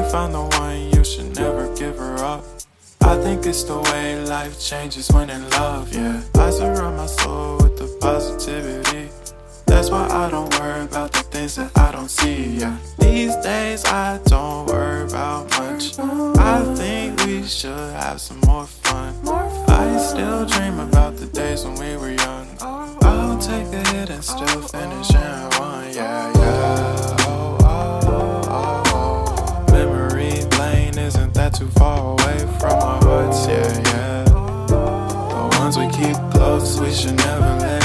you found the one, you should never give her up. I think it's the way life changes when in love, yeah. I surround my soul with the positivity. That's why I don't worry about the things that I don't see, yeah. These days I don't worry about much. I think we should have some more fun. I still dream about the days when we were young. I'll take a hit and still finish in one, yeah, yeah. Oh, oh, oh, oh. Memory lane isn't that too far away from our hearts, yeah, yeah. The ones we keep close, we should never let